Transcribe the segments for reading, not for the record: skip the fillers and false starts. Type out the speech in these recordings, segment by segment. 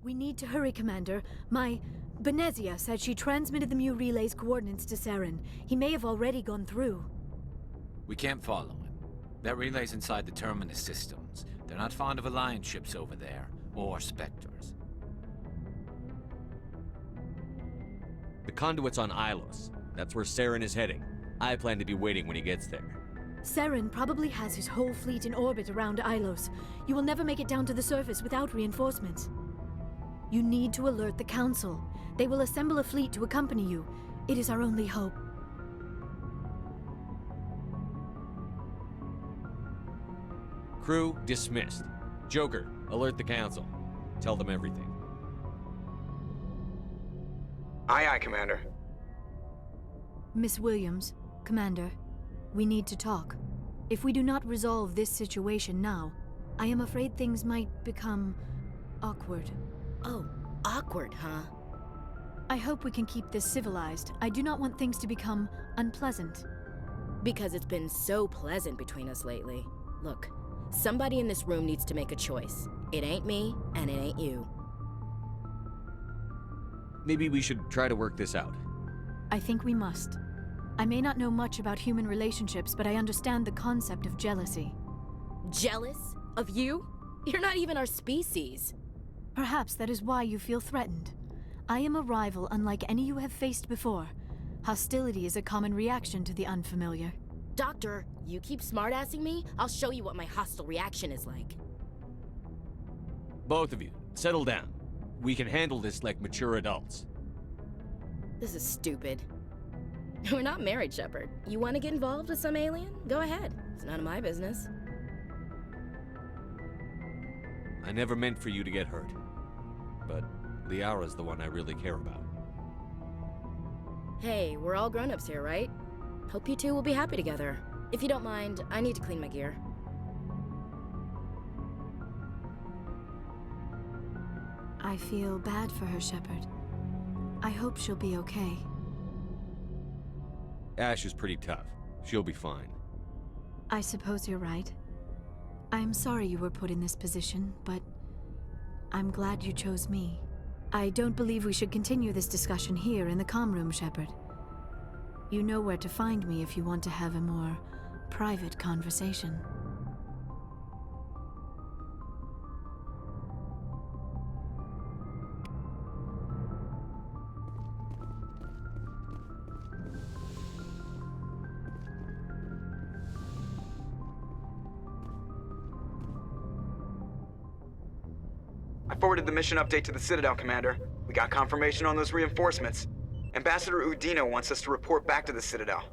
We need to hurry, Commander. My... Benezia said she transmitted the Mu Relay's coordinates to Saren. He may have already gone through. We can't follow him. That relay's inside the Terminus systems. They're not fond of Alliance ships over there, or Spectres. The conduit's on Ilos. That's where Saren is heading. I plan to be waiting when he gets there. Saren probably has his whole fleet in orbit around Ilos. You will never make it down to the surface without reinforcements. You need to alert the Council. They will assemble a fleet to accompany you. It is our only hope. Crew dismissed. Joker, alert the Council. Tell them everything. Aye, aye, Commander. Miss Williams, Commander, we need to talk. If we do not resolve this situation now, I am afraid things might become awkward. Oh, awkward, huh? I hope we can keep this civilized. I do not want things to become unpleasant. Because it's been so pleasant between us lately. Look, somebody in this room needs to make a choice. It ain't me, and it ain't you. Maybe we should try to work this out. I think we must. I may not know much about human relationships, but I understand the concept of jealousy. Jealous? Of you? You're not even our species. Perhaps that is why you feel threatened. I am a rival unlike any you have faced before. Hostility is a common reaction to the unfamiliar. Doctor, you keep smartassing me, I'll show you what my hostile reaction is like. Both of you, settle down. We can handle this like mature adults. This is stupid. We're not married, Shepard. You want to get involved with some alien? Go ahead. It's none of my business. I never meant for you to get hurt. But Liara's the one I really care about. Hey, we're all grown-ups here, right? Hope you two will be happy together. If you don't mind, I need to clean my gear. I feel bad for her, Shepard. I hope she'll be okay. Ash is pretty tough. She'll be fine. I suppose you're right. I'm sorry you were put in this position, but I'm glad you chose me. I don't believe we should continue this discussion here in the comm room, Shepard. You know where to find me if you want to have a more private conversation. I forwarded the mission update to the Citadel, Commander. We got confirmation on those reinforcements. Ambassador Udino wants us to report back to the Citadel.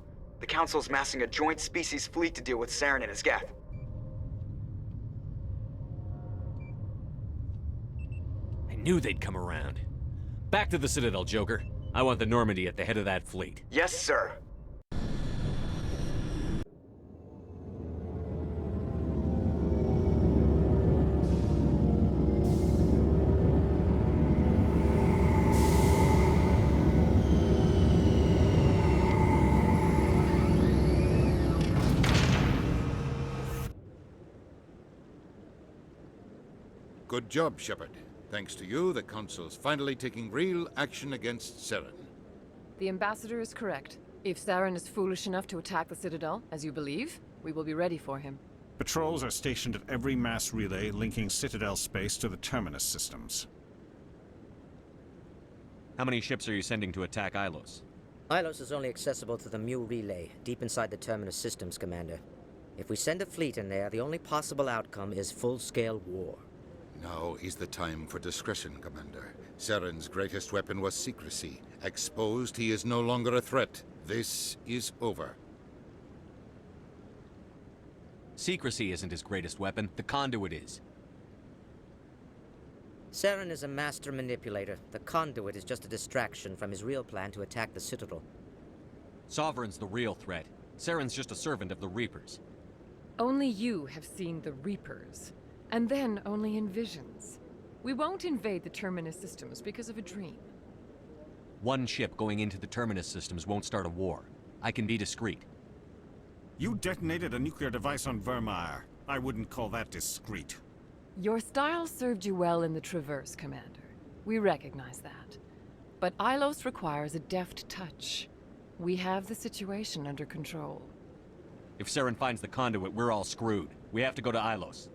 The Council's massing a joint species fleet to deal with Saren and his Geth. I knew they'd come around. Back to the Citadel, Joker. I want the Normandy at the head of that fleet. Yes, sir. Good job, Shepard. Thanks to you, the Council's finally taking real action against Saren. The Ambassador is correct. If Saren is foolish enough to attack the Citadel, as you believe, we will be ready for him. Patrols are stationed at every mass relay linking Citadel space to the Terminus systems. How many ships are you sending to attack Ilos? Ilos is only accessible to the Mu Relay, deep inside the Terminus systems, Commander. If we send a fleet in there, the only possible outcome is full-scale war. Now is the time for discretion, Commander. Saren's greatest weapon was secrecy. Exposed, he is no longer a threat. This is over. Secrecy isn't his greatest weapon. The conduit is. Saren is a master manipulator. The conduit is just a distraction from his real plan to attack the Citadel. Sovereign's the real threat. Saren's just a servant of the Reapers. Only you have seen the Reapers. And then only in visions. We won't invade the Terminus systems because of a dream. One ship going into the Terminus systems won't start a war. I can be discreet. You detonated a nuclear device on Vermeer. I wouldn't call that discreet. Your style served you well in the Traverse, Commander. We recognize that. But Ilos requires a deft touch. We have the situation under control. If Saren finds the conduit, we're all screwed. We have to go to Ilos.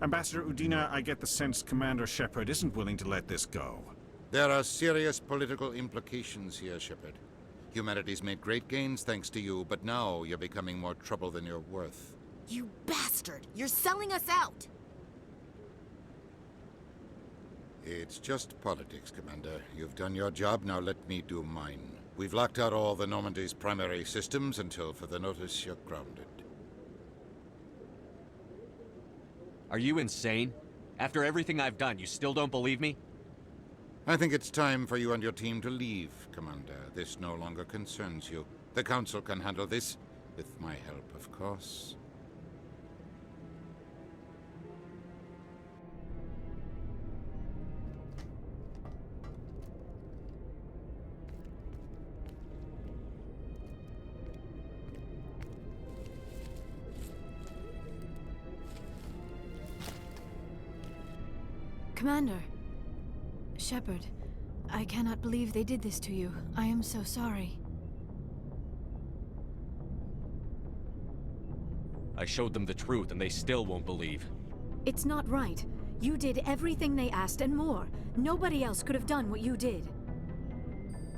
Ambassador Udina, I get the sense Commander Shepard isn't willing to let this go. There are serious political implications here, Shepard. Humanity's made great gains thanks to you, but now you're becoming more trouble than you're worth. You bastard! You're selling us out! It's just politics, Commander. You've done your job, now let me do mine. We've locked out all the Normandy's primary systems until further notice you're grounded. Are you insane? After everything I've done, you still don't believe me? I think it's time for you and your team to leave, Commander. This no longer concerns you. The Council can handle this, with my help, of course. Commander. Shepard, I cannot believe they did this to you. I am so sorry. I showed them the truth and they still won't believe. It's not right. You did everything they asked and more. Nobody else could have done what you did.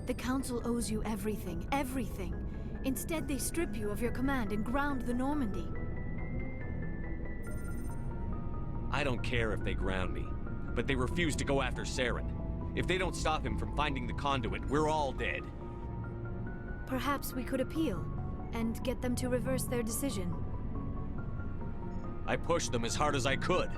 The Council owes you everything, everything. Instead, they strip you of your command and ground the Normandy. I don't care if they ground me, but they refuse to go after Saren. If they don't stop him from finding the conduit, we're all dead. Perhaps we could appeal and get them to reverse their decision. I pushed them as hard as I could.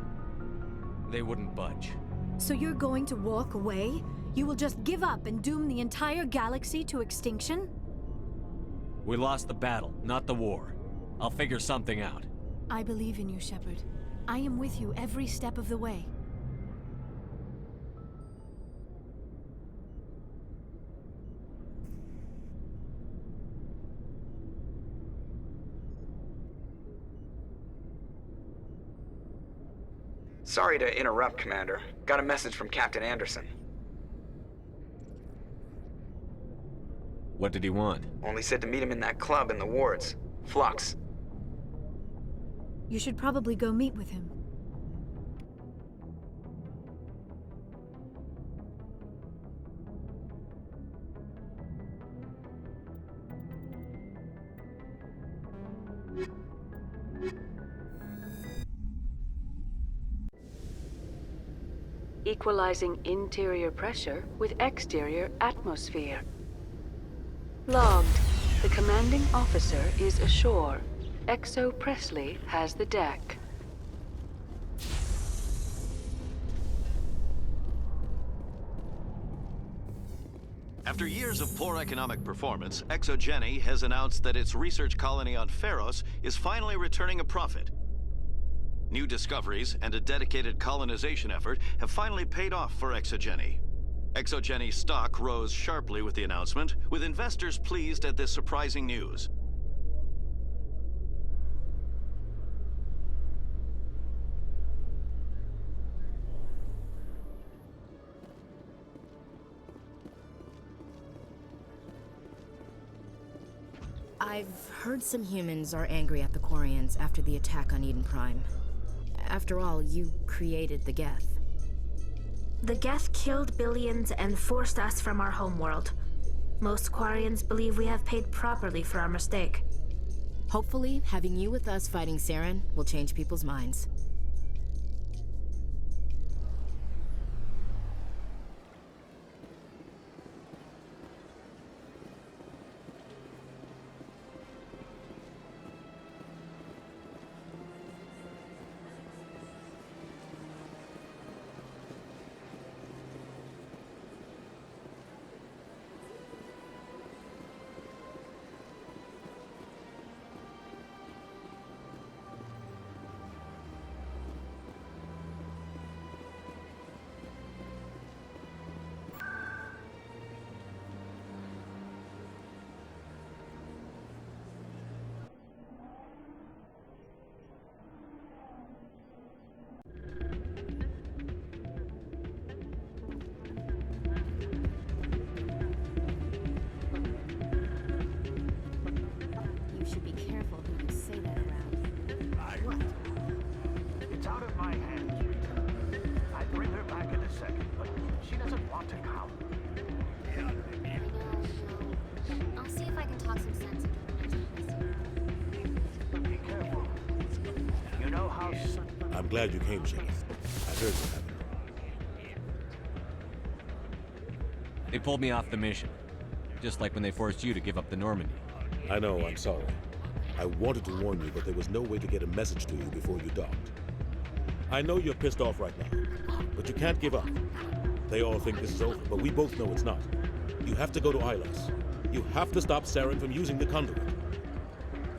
They wouldn't budge. So you're going to walk away? You will just give up and doom the entire galaxy to extinction? We lost the battle, not the war. I'll figure something out. I believe in you, Shepard. I am with you every step of the way. Sorry to interrupt, Commander. Got a message from Captain Anderson. What did he want? Only said to meet him in that club in the wards. Flux. You should probably go meet with him. Equalizing interior pressure with exterior atmosphere. Logged. The commanding officer is ashore. Exo Presley has the deck. After years of poor economic performance, ExoGeni has announced that its research colony on Pharos is finally returning a profit. New discoveries and a dedicated colonization effort have finally paid off for ExoGeni. ExoGeni's stock rose sharply with the announcement, with investors pleased at this surprising news. I've heard some humans are angry at the Quarians after the attack on Eden Prime. After all, you created the Geth. The Geth killed billions and forced us from our homeworld. Most Quarians believe we have paid properly for our mistake. Hopefully, having you with us fighting Saren will change people's minds. I'm glad you came, Sheriff. I heard what happened. They pulled me off the mission. Just like when they forced you to give up the Normandy. I know, I'm sorry. I wanted to warn you that there was no way to get a message to you before you docked. I know you're pissed off right now, but you can't give up. They all think this is over, but we both know it's not. You have to go to Ilos. You have to stop Saren from using the conduit.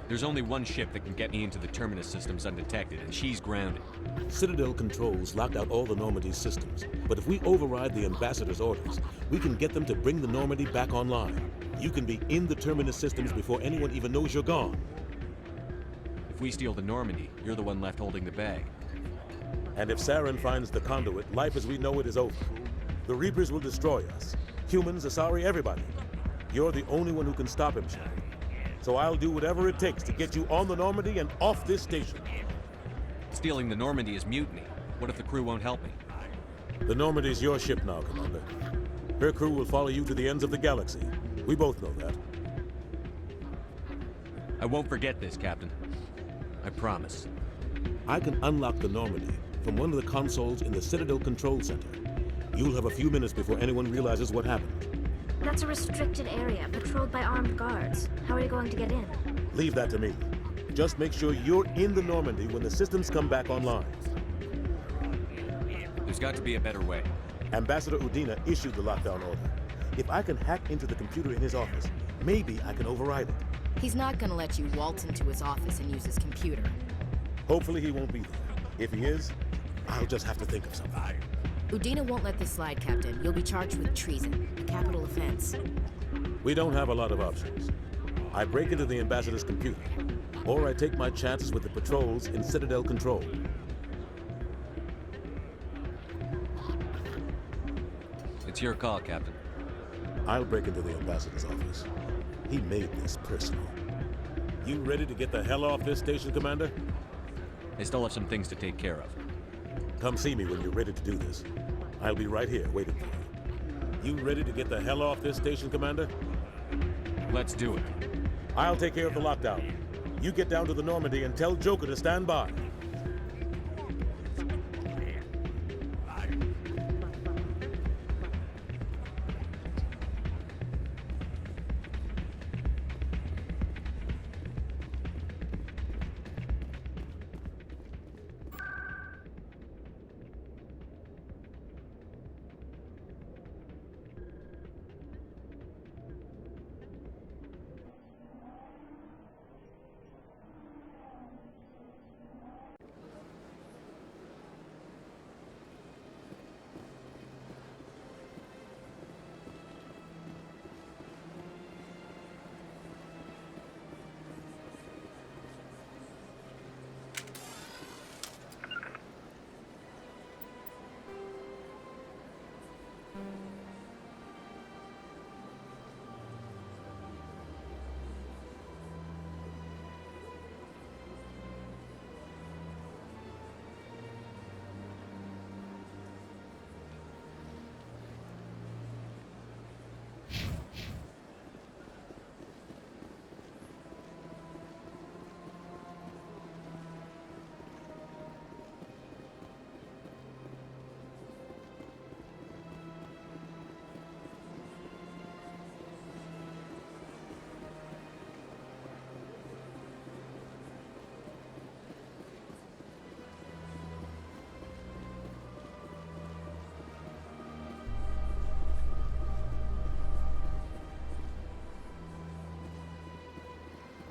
There's only one ship that can get me into the Terminus systems undetected, and she's grounded. Citadel controls locked out all the Normandy's systems, but if we override the Ambassador's orders, we can get them to bring the Normandy back online. You can be in the Terminus systems before anyone even knows you're gone. If we steal the Normandy, you're the one left holding the bag. And if Saren finds the conduit, life as we know it is over. The Reapers will destroy us. Humans, Asari, everybody. You're the only one who can stop him, Shadow. So I'll do whatever it takes to get you on the Normandy and off this station. Stealing the Normandy is mutiny. What if the crew won't help me? The Normandy's your ship now, Commander. Her crew will follow you to the ends of the galaxy. We both know that. I won't forget this, Captain. I promise. I can unlock the Normandy from one of the consoles in the Citadel Control Center. You'll have a few minutes before anyone realizes what happened. That's a restricted area, patrolled by armed guards. How are you going to get in? Leave that to me. Just make sure you're in the Normandy when the systems come back online. There's got to be a better way. Ambassador Udina issued the lockdown order. If I can hack into the computer in his office, maybe I can override it. He's not gonna let you waltz into his office and use his computer. Hopefully he won't be there. If he is, I'll just have to think of something. Udina won't let this slide, Captain. You'll be charged with treason, a capital offense. We don't have a lot of options. I break into the Ambassador's computer, or I take my chances with the patrols in Citadel Control. It's your call, Captain. I'll break into the Ambassador's office. He made this personal. You ready to get the hell off this station, Commander? I still have some things to take care of. Come see me when you're ready to do this. I'll be right here waiting for you. You ready to get the hell off this station, Commander? Let's do it. I'll take care of the lockdown. You get down to the Normandy and tell Joker to stand by.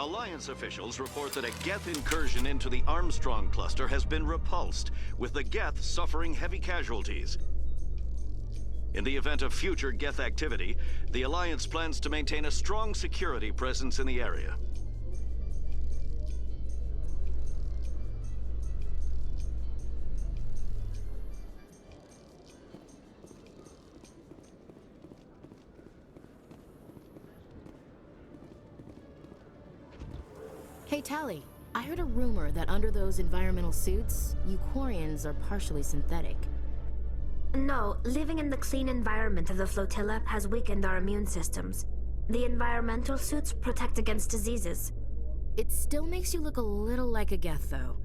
Alliance officials report that a Geth incursion into the Armstrong cluster has been repulsed, with the Geth suffering heavy casualties. In the event of future Geth activity, the Alliance plans to maintain a strong security presence in the area. Hey, Tally, I heard a rumor that under those environmental suits, Euquarians are partially synthetic. No, living in the clean environment of the flotilla has weakened our immune systems. The environmental suits protect against diseases. It still makes you look a little like a Geth, though.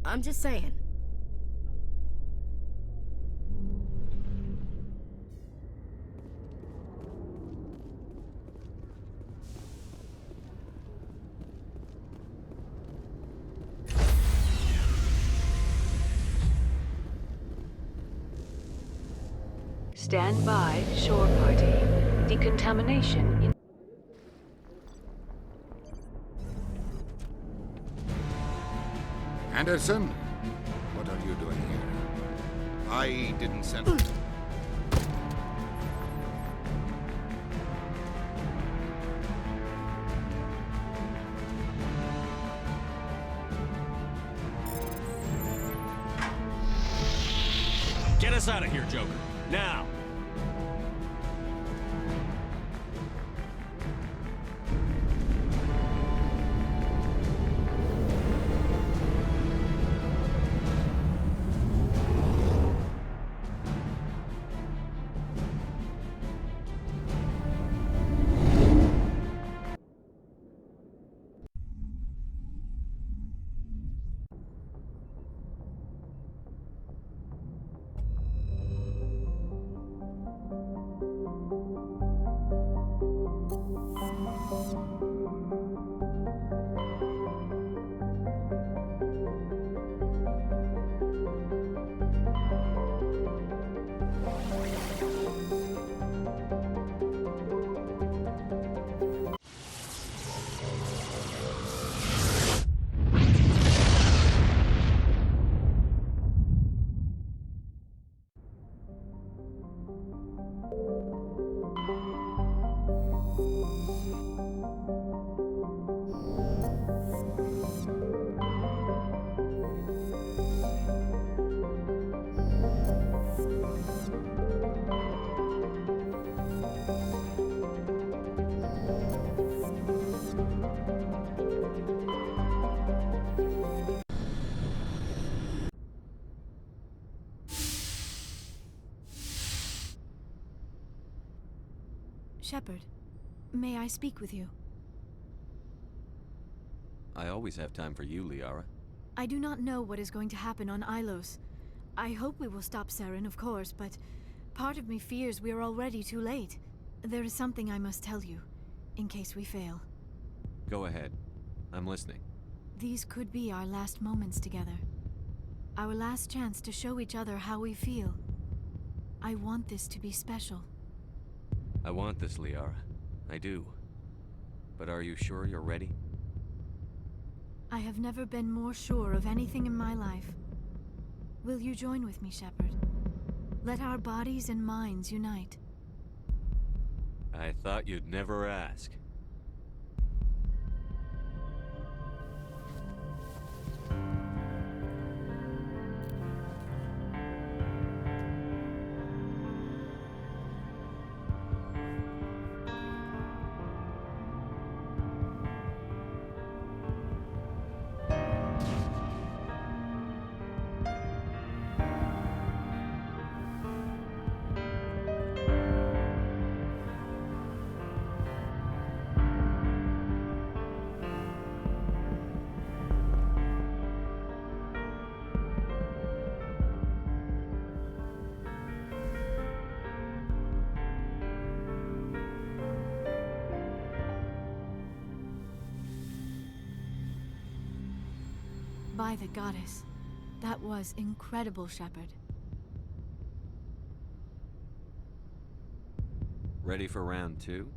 I'm just saying. Stand by, shore party. Decontamination in... Anderson? What are you doing here? I didn't send... Get us out of here, Joker. Now! Shepard, may I speak with you? I always have time for you, Liara. I do not know what is going to happen on Ilos. I hope we will stop Saren, of course, but part of me fears we are already too late. There is something I must tell you, in case we fail. Go ahead. I'm listening. These could be our last moments together. Our last chance to show each other how we feel. I want this to be special. I want this, Liara. I do. But are you sure you're ready? I have never been more sure of anything in my life. Will you join with me, Shepard? Let our bodies and minds unite. I thought you'd never ask. By the goddess, that was incredible, Shepard. Ready for round 2?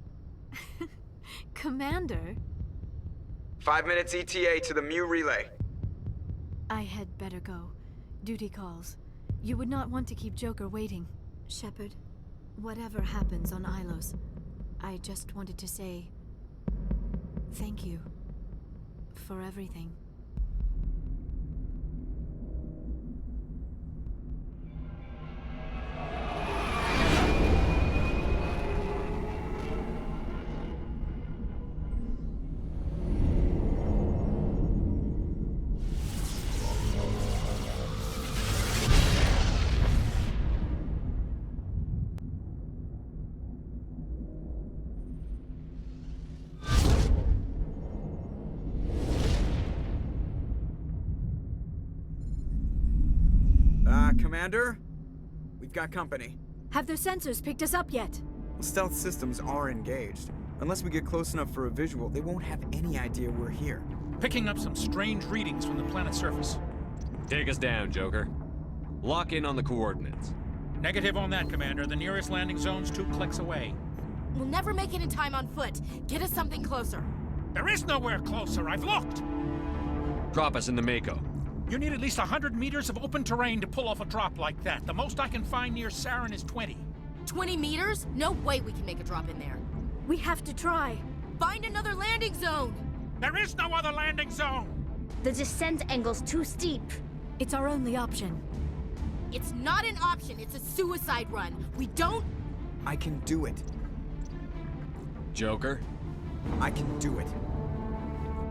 Commander? 5 minutes ETA to the Mu relay. I had better go. Duty calls. You would not want to keep Joker waiting. Shepard, whatever happens on Ilos, I just wanted to say... thank you. For everything. Commander? We've got company. Have their sensors picked us up yet? Stealth systems are engaged. Unless we get close enough for a visual, they won't have any idea we're here. Picking up some strange readings from the planet's surface. Take us down, Joker. Lock in on the coordinates. Negative on that, Commander. The nearest landing zone's 2 clicks away. We'll never make it in time on foot. Get us something closer. There is nowhere closer. I've looked. Drop us in the Mako. You need at least 100 meters of open terrain to pull off a drop like that. The most I can find near Saren is 20. 20 meters? No way we can make a drop in there. We have to try. Find another landing zone! There is no other landing zone! The descent angle's too steep. It's our only option. It's not an option, it's a suicide run. We don't... I can do it. Joker? I can do it.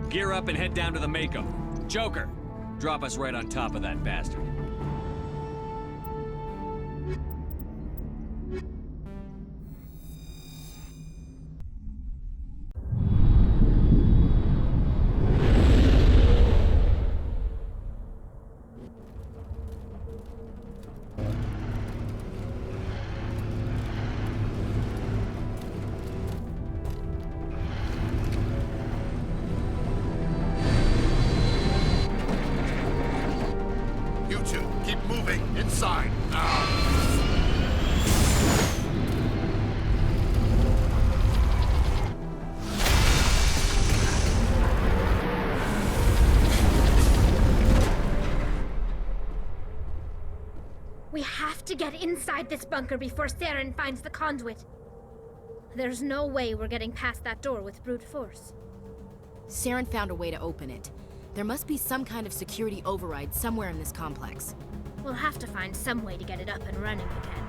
Gear up and head down to the Mako. Joker, drop us right on top of that bastard. We have to get inside this bunker before Saren finds the conduit. There's no way we're getting past that door with brute force. Saren found a way to open it. There must be some kind of security override somewhere in this complex. We'll have to find some way to get it up and running again.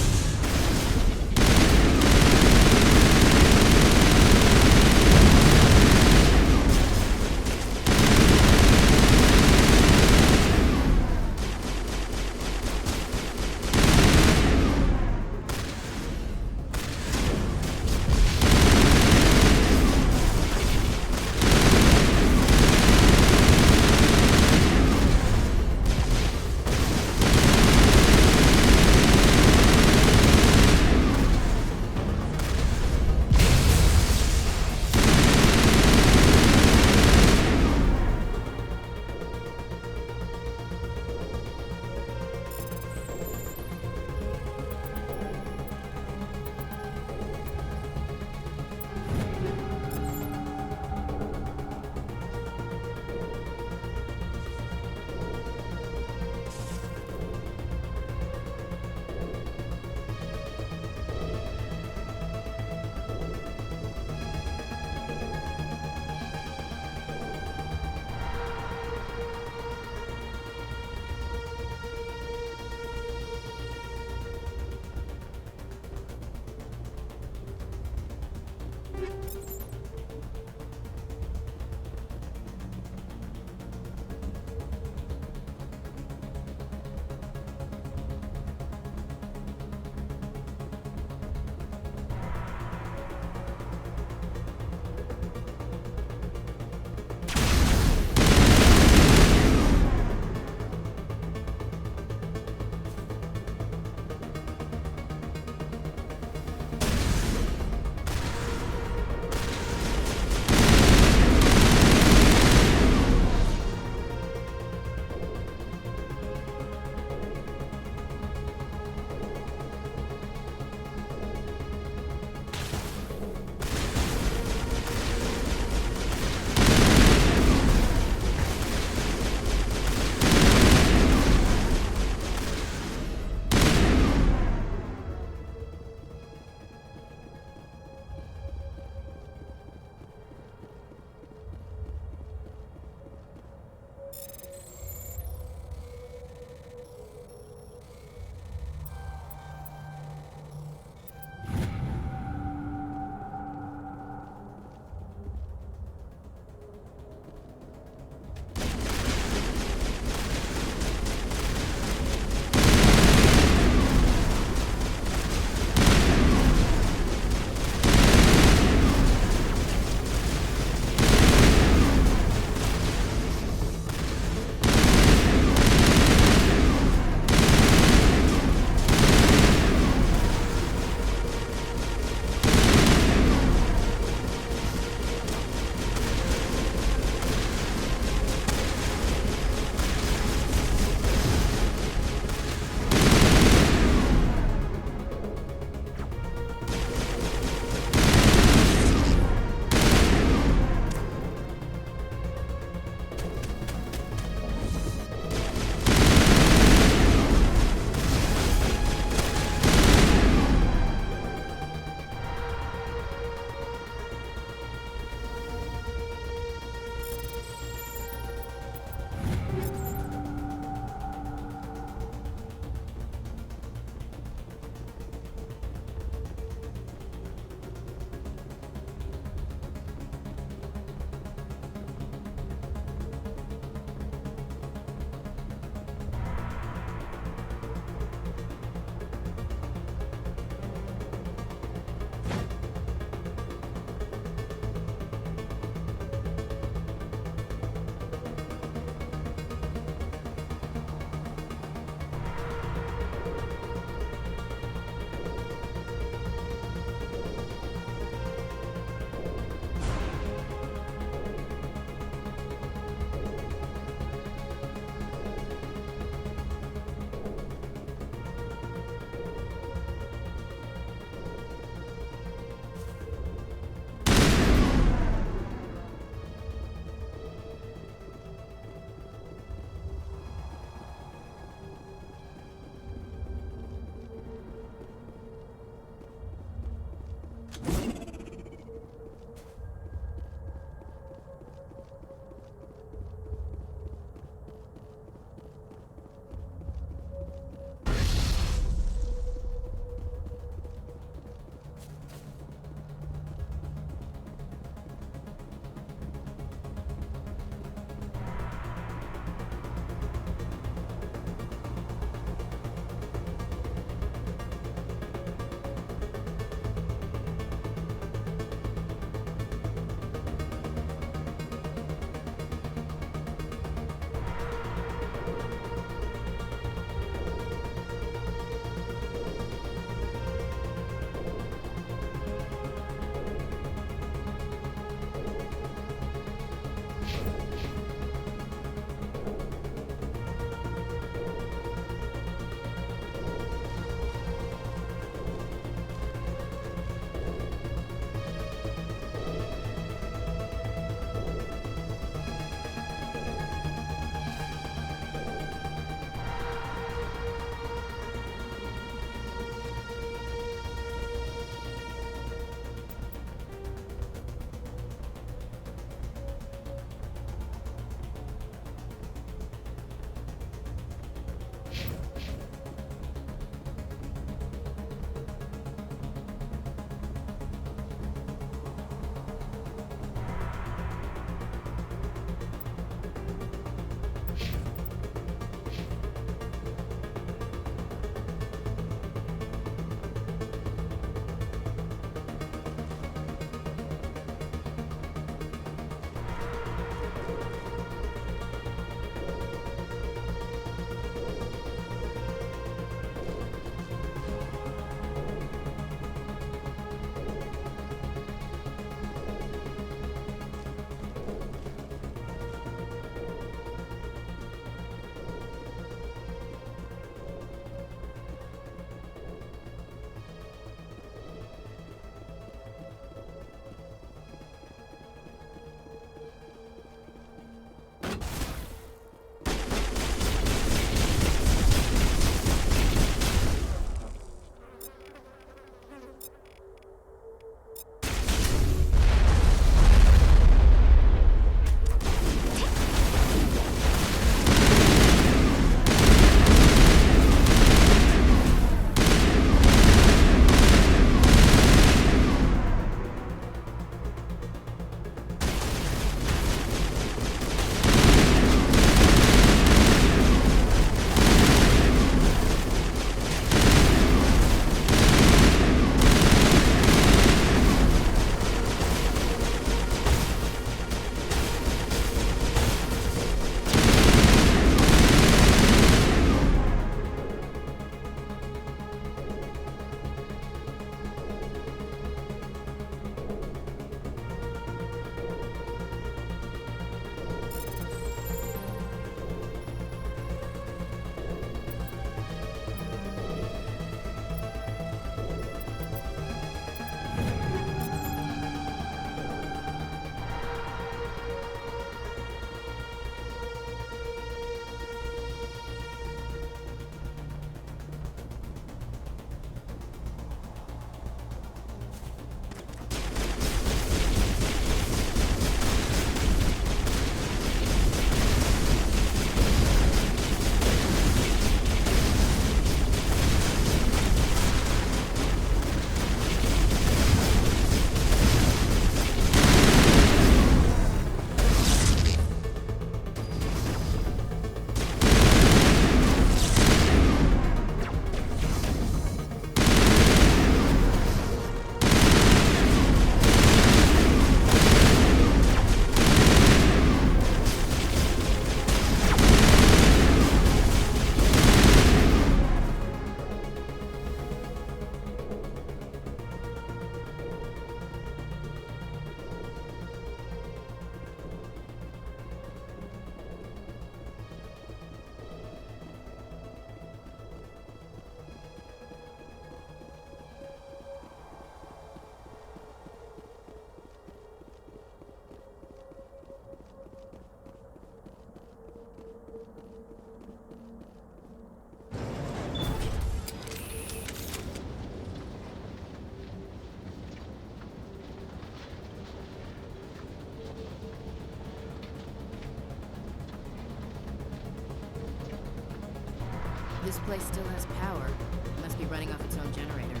This place still has power. It must be running off its own generator.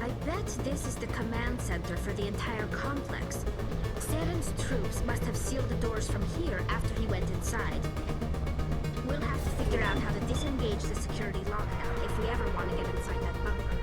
I bet this is the command center for the entire complex. Saren's troops must have sealed the doors from here after he went inside. We'll have to figure out how to disengage the security lockdown if we ever want to get inside that bunker.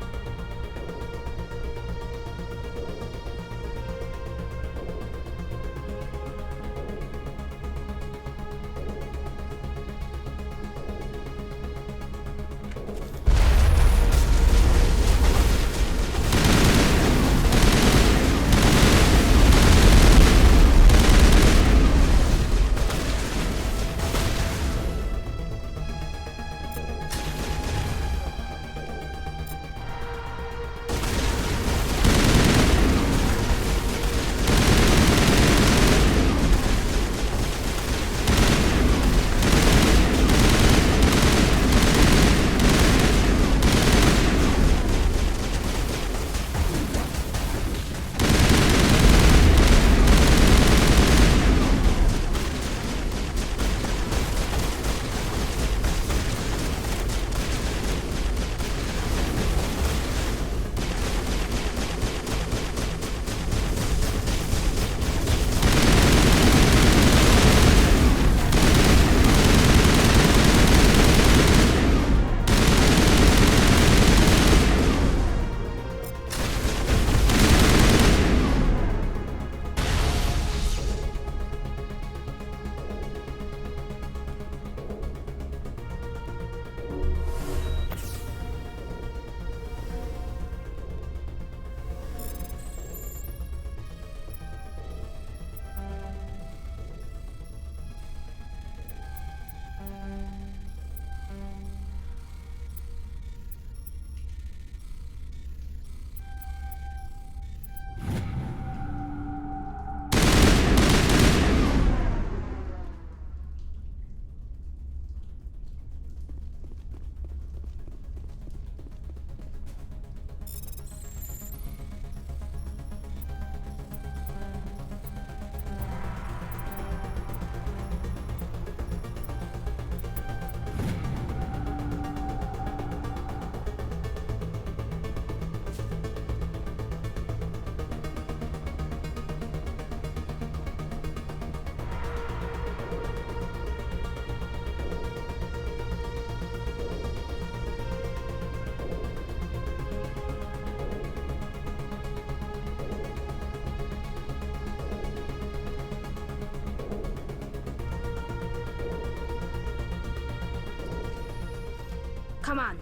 Come on.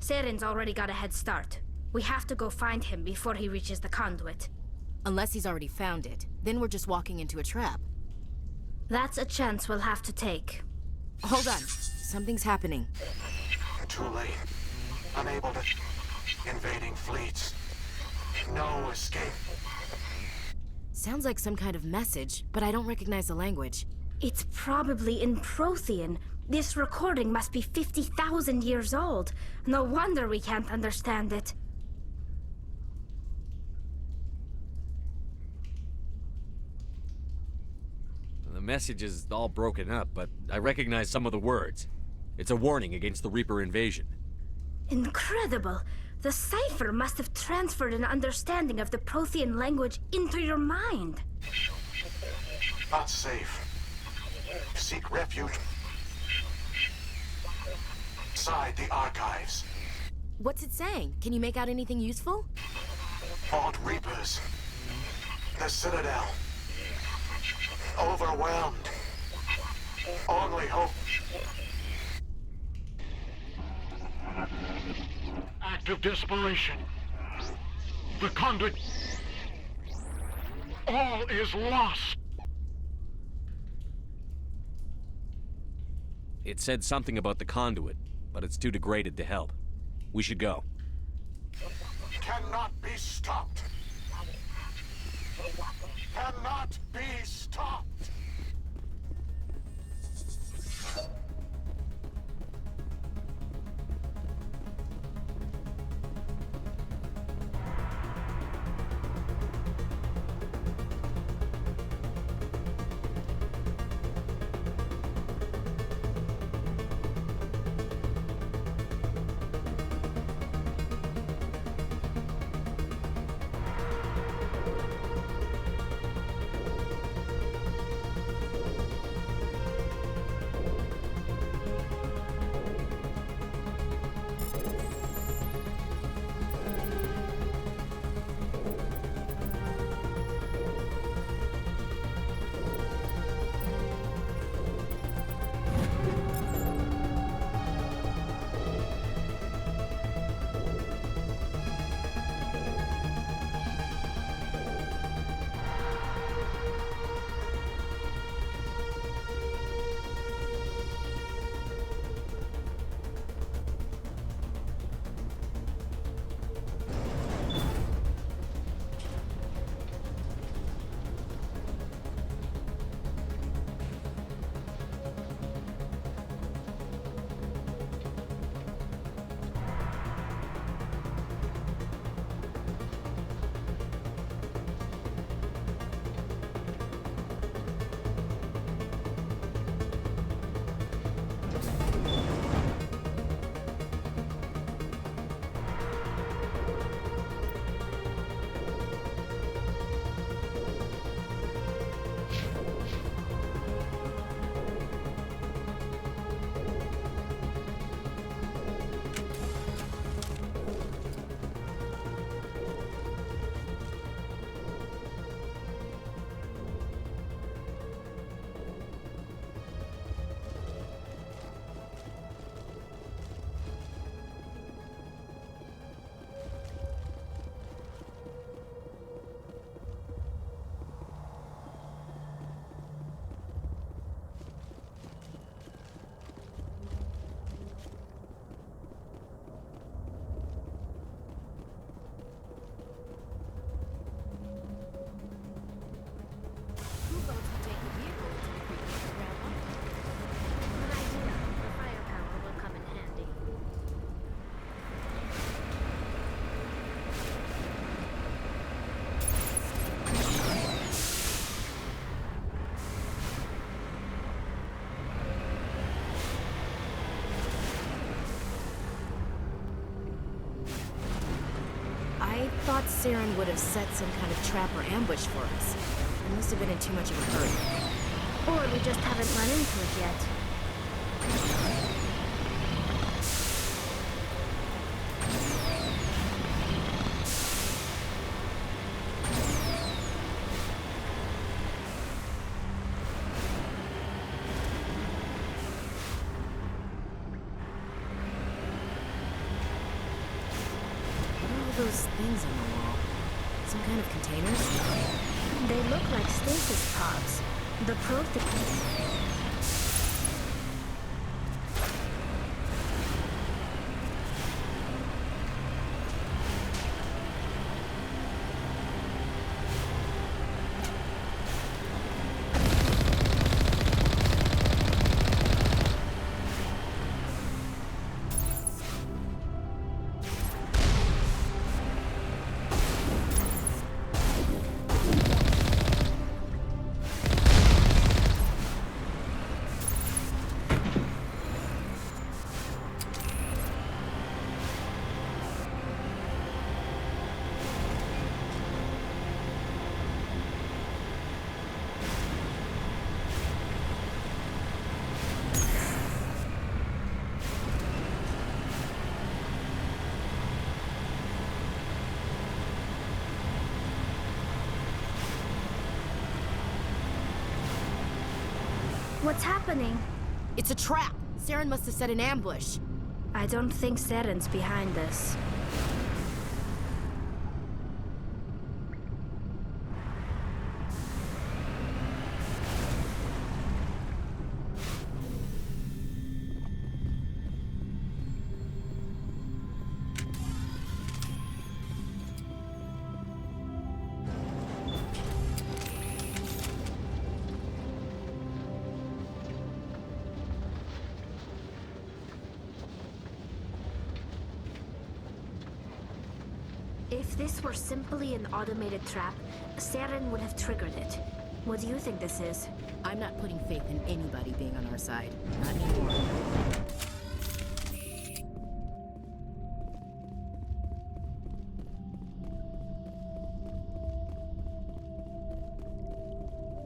Saren's already got a head start. We have to go find him before he reaches the conduit. Unless he's already found it. Then we're just walking into a trap. That's a chance we'll have to take. Hold on. Something's happening. Too late. Unable to... Invading fleets. No escape. Sounds like some kind of message, but I don't recognize the language. It's probably in Prothean. This recording must be 50,000 years old. No wonder we can't understand it. The message is all broken up, but I recognize some of the words. It's a warning against the Reaper invasion. Incredible! The cipher must have transferred an understanding of the Prothean language into your mind. Not safe. Seek refuge inside the archives. What's it saying? Can you make out anything useful? Fought Reapers. The Citadel. Overwhelmed. Only hope. Act of desperation. The conduit. All is lost. It said something about the conduit, but it's too degraded to help. We should go. Cannot be stopped. Cannot be stopped. thought Saren would have set some kind of trap or ambush for us. We must have been in too much of a hurry. Or we just haven't run into it yet. Those things on the wall. Some kind of containers? They look like stasis pods. The prototype. What's happening? It's a trap! Saren must have set an ambush. I don't think Saren's behind this. If this were simply an automated trap, Saren would have triggered it. What do you think this is? I'm not putting faith in anybody being on our side. Not anymore.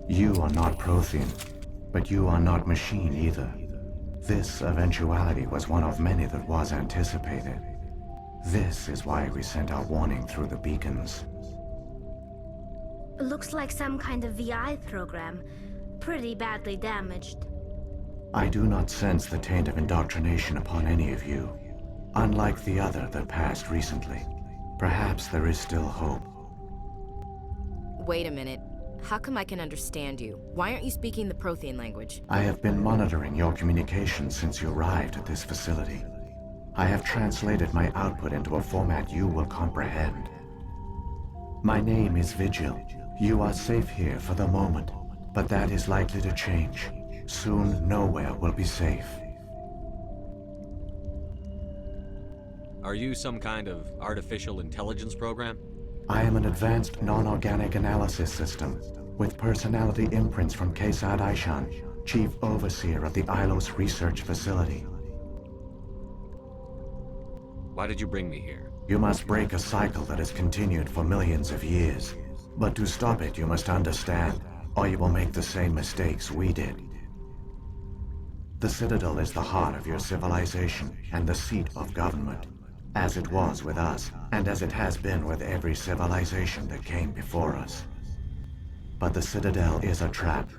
You are not Prothean, but you are not machine either. This eventuality was one of many that was anticipated. This is why we sent our warning through the beacons. Looks like some kind of VI program. Pretty badly damaged. I do not sense the taint of indoctrination upon any of you. Unlike the other that passed recently. Perhaps there is still hope. Wait a minute. How come I can understand you? Why aren't you speaking the Prothean language? I have been monitoring your communications since you arrived at this facility. I have translated my output into a format you will comprehend. My name is Vigil. You are safe here for the moment, but that is likely to change. Soon, nowhere will be safe. Are you some kind of artificial intelligence program? I am an advanced non-organic analysis system with personality imprints from Kesad Aishan, Chief Overseer of the Ilos Research Facility. Why did you bring me here? You must break a cycle that has continued for millions of years. But to stop it, you must understand, or you will make the same mistakes we did. The Citadel is the heart of your civilization and the seat of government, as it was with us, and as it has been with every civilization that came before us. But the Citadel is a trap.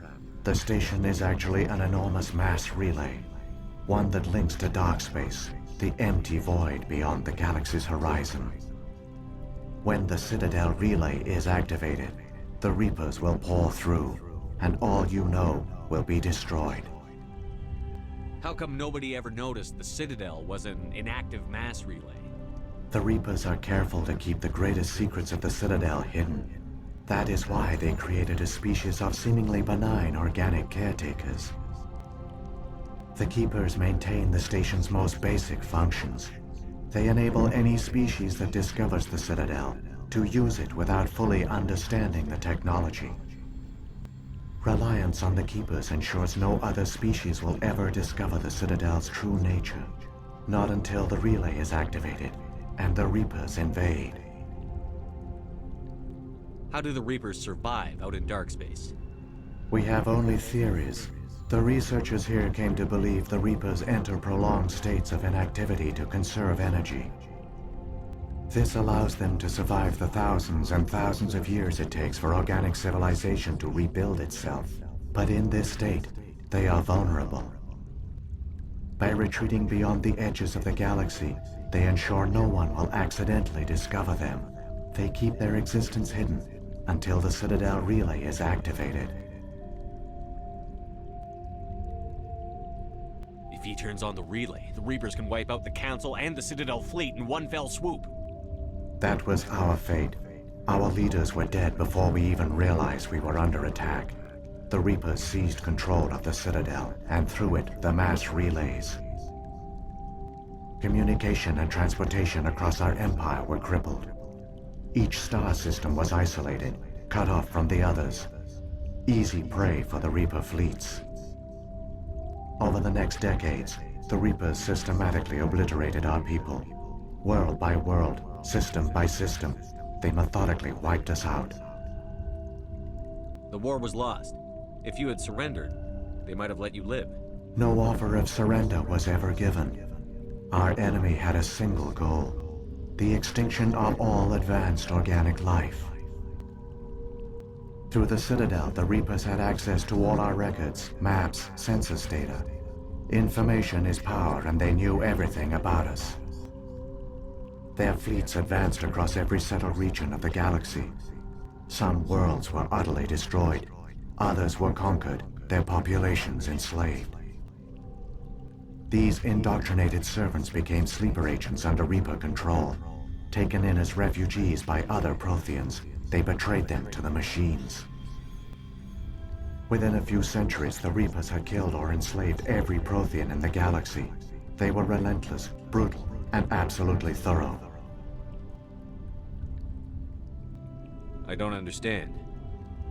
The station is actually an enormous mass relay, one that links to dark space, the empty void beyond the galaxy's horizon. When the Citadel relay is activated, the Reapers will pour through, and all you know will be destroyed. How come nobody ever noticed the Citadel was an inactive mass relay? The Reapers are careful to keep the greatest secrets of the Citadel hidden. That is why they created a species of seemingly benign organic caretakers. The Keepers maintain the station's most basic functions. They enable any species that discovers the Citadel to use it without fully understanding the technology. Reliance on the Keepers ensures no other species will ever discover the Citadel's true nature. Not until the relay is activated and the Reapers invade. How do the Reapers survive out in dark space? We have only theories. The researchers here came to believe the Reapers enter prolonged states of inactivity to conserve energy. This allows them to survive the thousands and thousands of years it takes for organic civilization to rebuild itself. But in this state, they are vulnerable. By retreating beyond the edges of the galaxy, they ensure no one will accidentally discover them. They keep their existence hidden until the Citadel relay is activated. If he turns on the relay, the Reapers can wipe out the Council and the Citadel fleet in one fell swoop. That was our fate. Our leaders were dead before we even realized we were under attack. The Reapers seized control of the Citadel, and through it, the mass relays. Communication and transportation across our empire were crippled. Each star system was isolated, cut off from the others. Easy prey for the Reaper fleets. Over the next decades, the Reapers systematically obliterated our people. World by world, system by system, they methodically wiped us out. The war was lost. If you had surrendered, they might have let you live. No offer of surrender was ever given. Our enemy had a single goal: the extinction of all advanced organic life. Through the Citadel, the Reapers had access to all our records, maps, census data. Information is power, and they knew everything about us. Their fleets advanced across every settled region of the galaxy. Some worlds were utterly destroyed. Others were conquered, their populations enslaved. These indoctrinated servants became sleeper agents under Reaper control. Taken in as refugees by other Protheans, they betrayed them to the machines. Within a few centuries, the Reapers had killed or enslaved every Prothean in the galaxy. They were relentless, brutal, and absolutely thorough. I don't understand.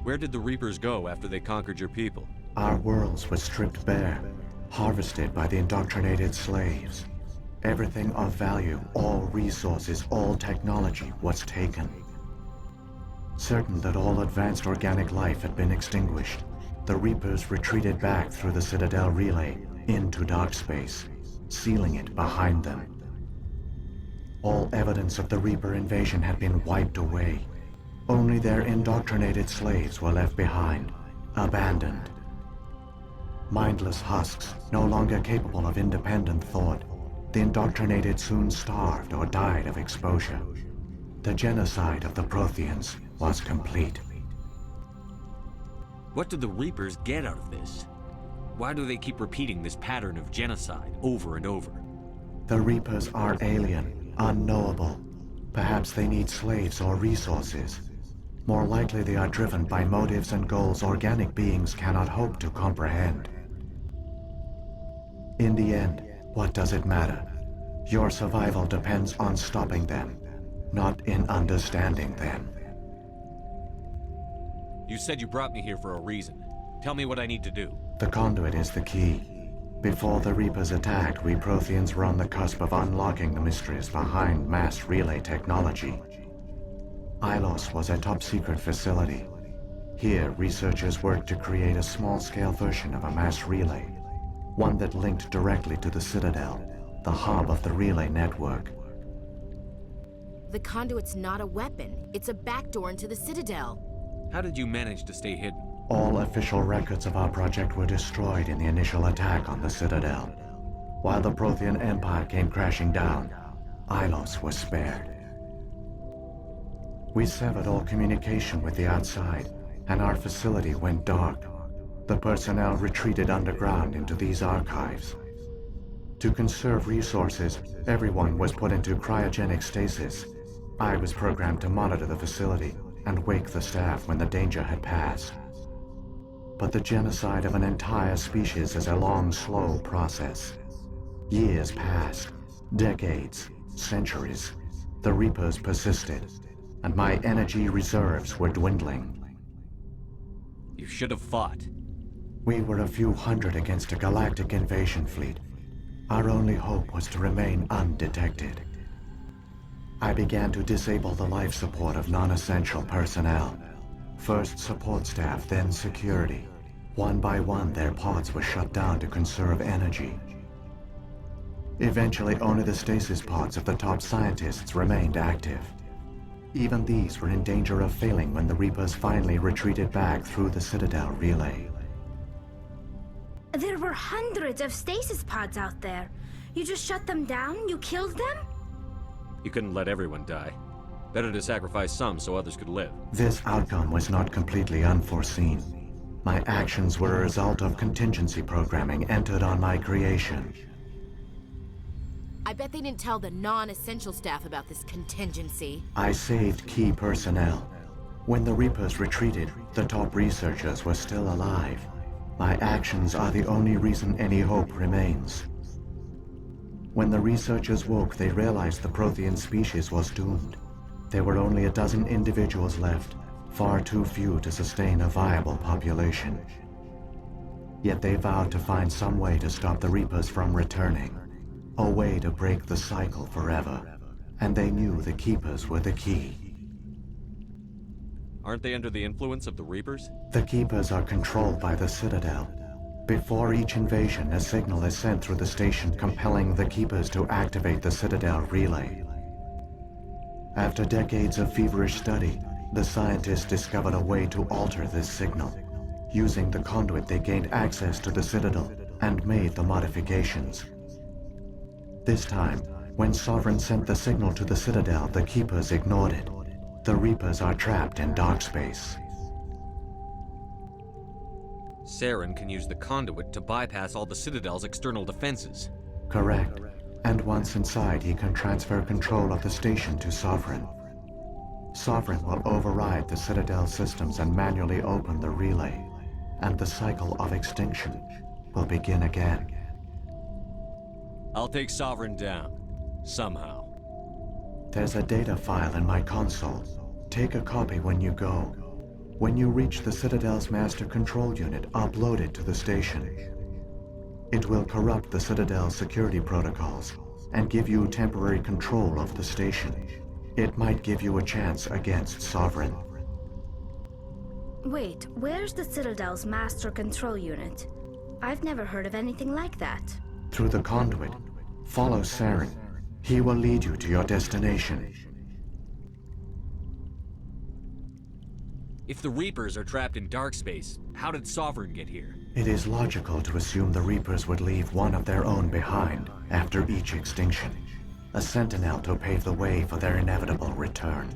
Where did the Reapers go after they conquered your people? Our worlds were stripped bare, harvested by the indoctrinated slaves. Everything of value, all resources, all technology was taken. Certain that all advanced organic life had been extinguished, the Reapers retreated back through the Citadel relay into dark space, sealing it behind them. All evidence of the Reaper invasion had been wiped away. Only their indoctrinated slaves were left behind, abandoned. Mindless husks, no longer capable of independent thought, the indoctrinated soon starved or died of exposure. The genocide of the Protheans was complete. What do the Reapers get out of this? Why do they keep repeating this pattern of genocide over and over? The Reapers are alien, unknowable. Perhaps they need slaves or resources. More likely they are driven by motives and goals organic beings cannot hope to comprehend. In the end, what does it matter? Your survival depends on stopping them, not in understanding them. You said you brought me here for a reason. Tell me what I need to do. The conduit is the key. Before the Reapers attacked, we Protheans were on the cusp of unlocking the mysteries behind mass relay technology. Ilos was a top-secret facility. Here, researchers worked to create a small-scale version of a mass relay, one that linked directly to the Citadel, the hub of the relay network. The conduit's not a weapon. It's a backdoor into the Citadel. How did you manage to stay hidden? All official records of our project were destroyed in the initial attack on the Citadel. While the Prothean Empire came crashing down, Ilos was spared. We severed all communication with the outside, and our facility went dark. The personnel retreated underground into these archives. To conserve resources, everyone was put into cryogenic stasis. I was programmed to monitor the facility and wake the staff when the danger had passed. But the genocide of an entire species is a long, slow process. Years passed, decades, centuries. The Reapers persisted, and my energy reserves were dwindling. You should have fought. We were a few hundred against a galactic invasion fleet. Our only hope was to remain undetected. I began to disable the life support of non-essential personnel. First support staff, then security. One by one, their pods were shut down to conserve energy. Eventually, only the stasis pods of the top scientists remained active. Even these were in danger of failing when the Reapers finally retreated back through the Citadel relay. There were hundreds of stasis pods out there. You just shut them down? You killed them? You couldn't let everyone die. Better to sacrifice some so others could live. This outcome was not completely unforeseen. My actions were a result of contingency programming entered on my creation. I bet they didn't tell the non-essential staff about this contingency. I saved key personnel. When the Reapers retreated, the top researchers were still alive. My actions are the only reason any hope remains. When the researchers woke, they realized the Prothean species was doomed. There were only a dozen individuals left, far too few to sustain a viable population. Yet they vowed to find some way to stop the Reapers from returning. A way to break the cycle forever. And they knew the Keepers were the key. Aren't they under the influence of the Reapers? The Keepers are controlled by the Citadel. Before each invasion, a signal is sent through the station compelling the Keepers to activate the Citadel relay. After decades of feverish study, the scientists discovered a way to alter this signal. Using the conduit, they gained access to the Citadel and made the modifications. This time, when Sovereign sent the signal to the Citadel, the Keepers ignored it. The Reapers are trapped in dark space. Saren can use the conduit to bypass all the Citadel's external defenses. Correct. And once inside, he can transfer control of the station to Sovereign. Sovereign will override the Citadel systems and manually open the relay. And the cycle of extinction will begin again. I'll take Sovereign down. Somehow. There's a data file in my console. Take a copy when you go. When you reach the Citadel's master control unit, upload it to the station. It will corrupt the Citadel's security protocols and give you temporary control of the station. It might give you a chance against Sovereign. Wait, where's the Citadel's master control unit? I've never heard of anything like that. Through the conduit, follow Saren. He will lead you to your destination. If the Reapers are trapped in dark space, how did Sovereign get here? It is logical to assume the Reapers would leave one of their own behind after each extinction. A sentinel to pave the way for their inevitable return.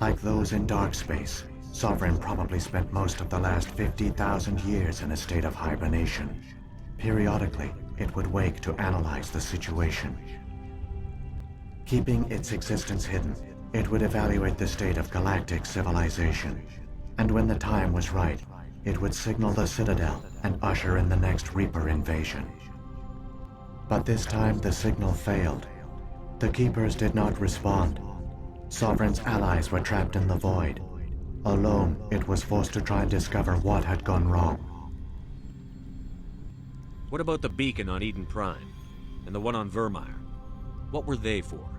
Like those in dark space, Sovereign probably spent most of the last 50,000 years in a state of hibernation. Periodically, it would wake to analyze the situation. Keeping its existence hidden, it would evaluate the state of galactic civilization. And when the time was right, it would signal the Citadel and usher in the next Reaper invasion. But this time the signal failed. The Keepers did not respond. Sovereign's allies were trapped in the void. Alone, it was forced to try and discover what had gone wrong. What about the beacon on Eden Prime? And the one on Vermeer? What were they for?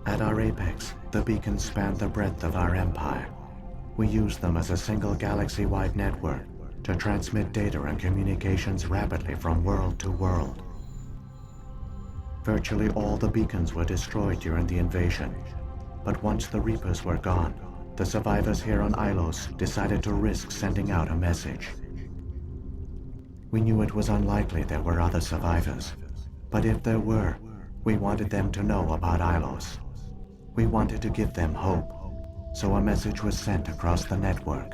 At our apex, the beacons spanned the breadth of our empire. We used them as a single galaxy-wide network to transmit data and communications rapidly from world to world. Virtually all the beacons were destroyed during the invasion. But once the Reapers were gone, the survivors here on Ilos decided to risk sending out a message. We knew it was unlikely there were other survivors. But if there were, we wanted them to know about Ilos. We wanted to give them hope. So a message was sent across the network.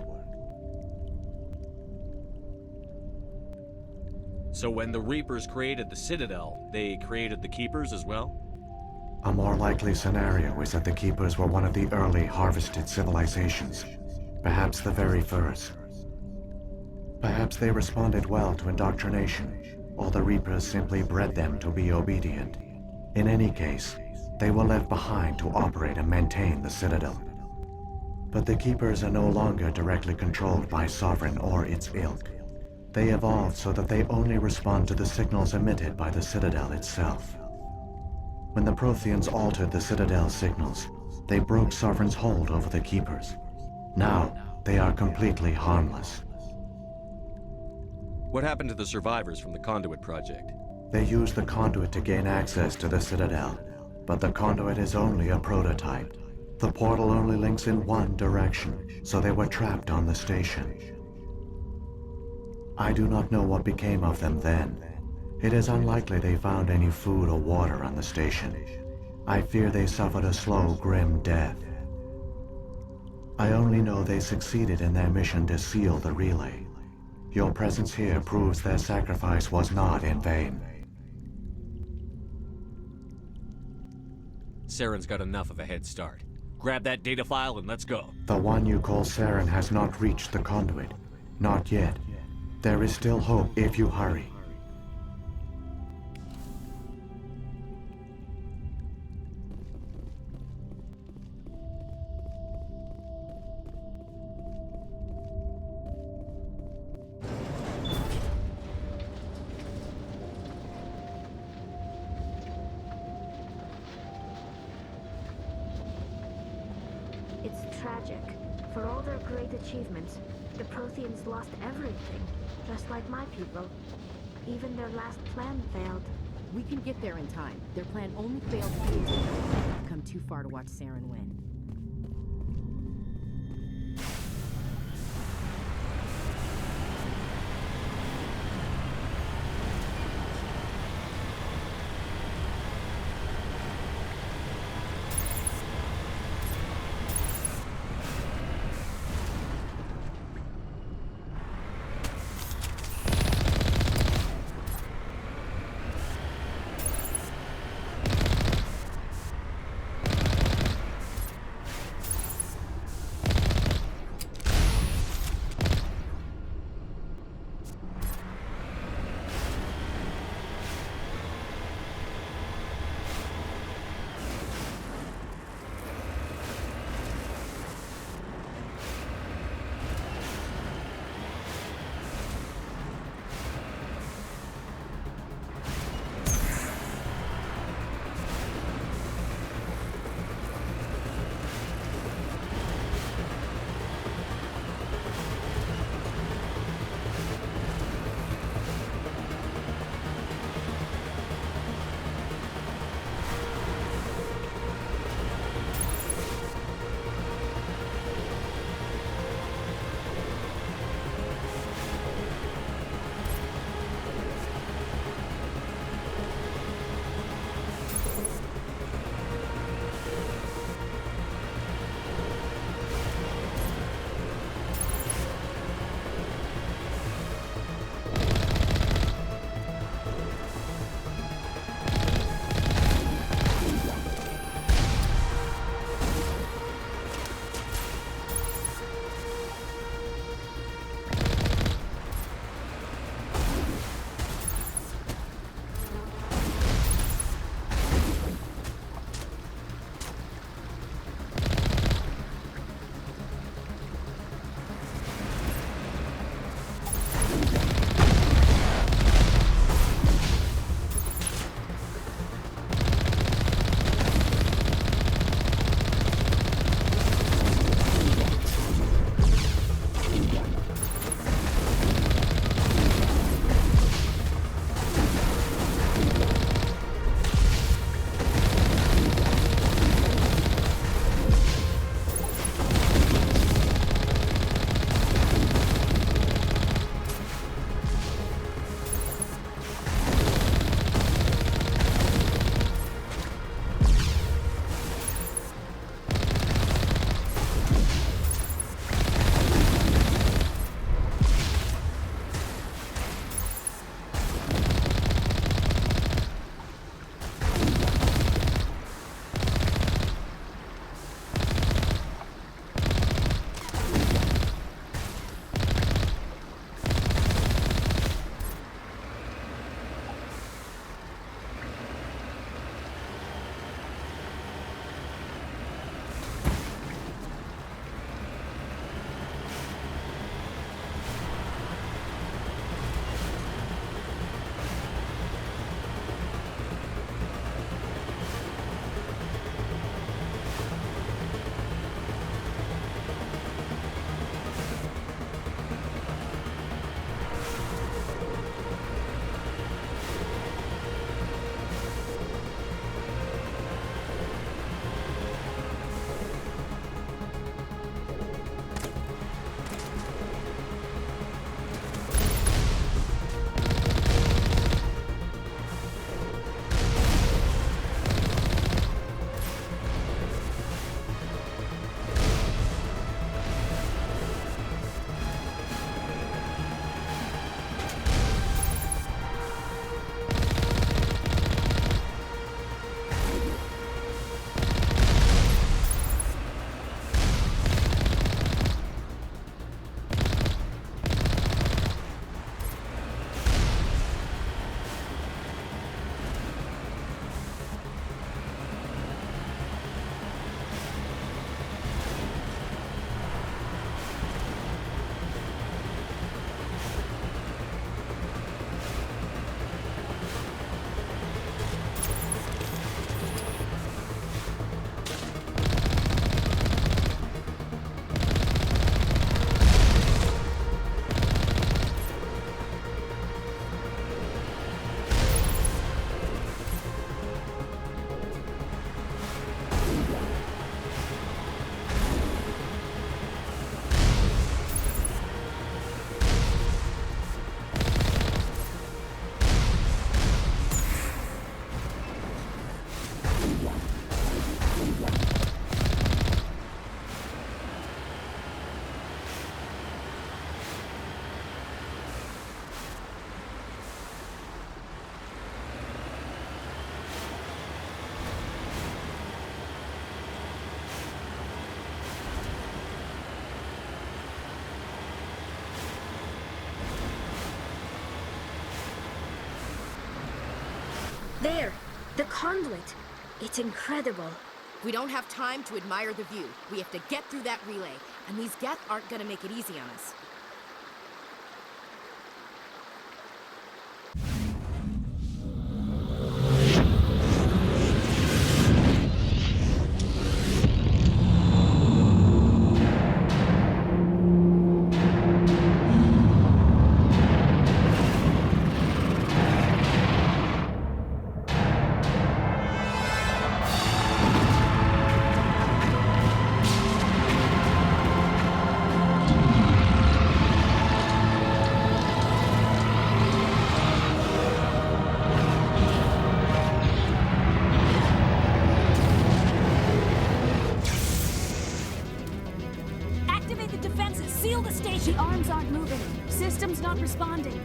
So when the Reapers created the Citadel, they created the Keepers as well? A more likely scenario is that the Keepers were one of the early harvested civilizations. Perhaps the very first. Perhaps they responded well to indoctrination, or the Reapers simply bred them to be obedient. In any case, they were left behind to operate and maintain the Citadel. But the Keepers are no longer directly controlled by Sovereign or its ilk. They evolved so that they only respond to the signals emitted by the Citadel itself. When the Protheans altered the Citadel signals, they broke Sovereign's hold over the Keepers. Now, they are completely harmless. What happened to the survivors from the Conduit project? They used the conduit to gain access to the Citadel, but the conduit is only a prototype. The portal only links in one direction, so they were trapped on the station. I do not know what became of them then. It is unlikely they found any food or water on the station. I fear they suffered a slow, grim death. I only know they succeeded in their mission to seal the relay. Your presence here proves their sacrifice was not in vain. Saren's got enough of a head start. Grab that data file and let's go. The one you call Saren has not reached the conduit. Not yet. There is still hope if you hurry. It's tragic. For all their great achievements, the Protheans lost everything, just like my people. Even their last plan failed. We can get there in time. Their plan only failed because we've come too far to watch Saren win. There! The conduit! It's incredible. We don't have time to admire the view. We have to get through that relay, and these Geth aren't gonna make it easy on us. The arms aren't moving. System's not responding.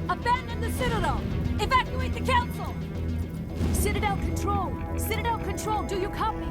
Abandon the Citadel! Evacuate the Council! Citadel Control! Citadel Control, do you copy?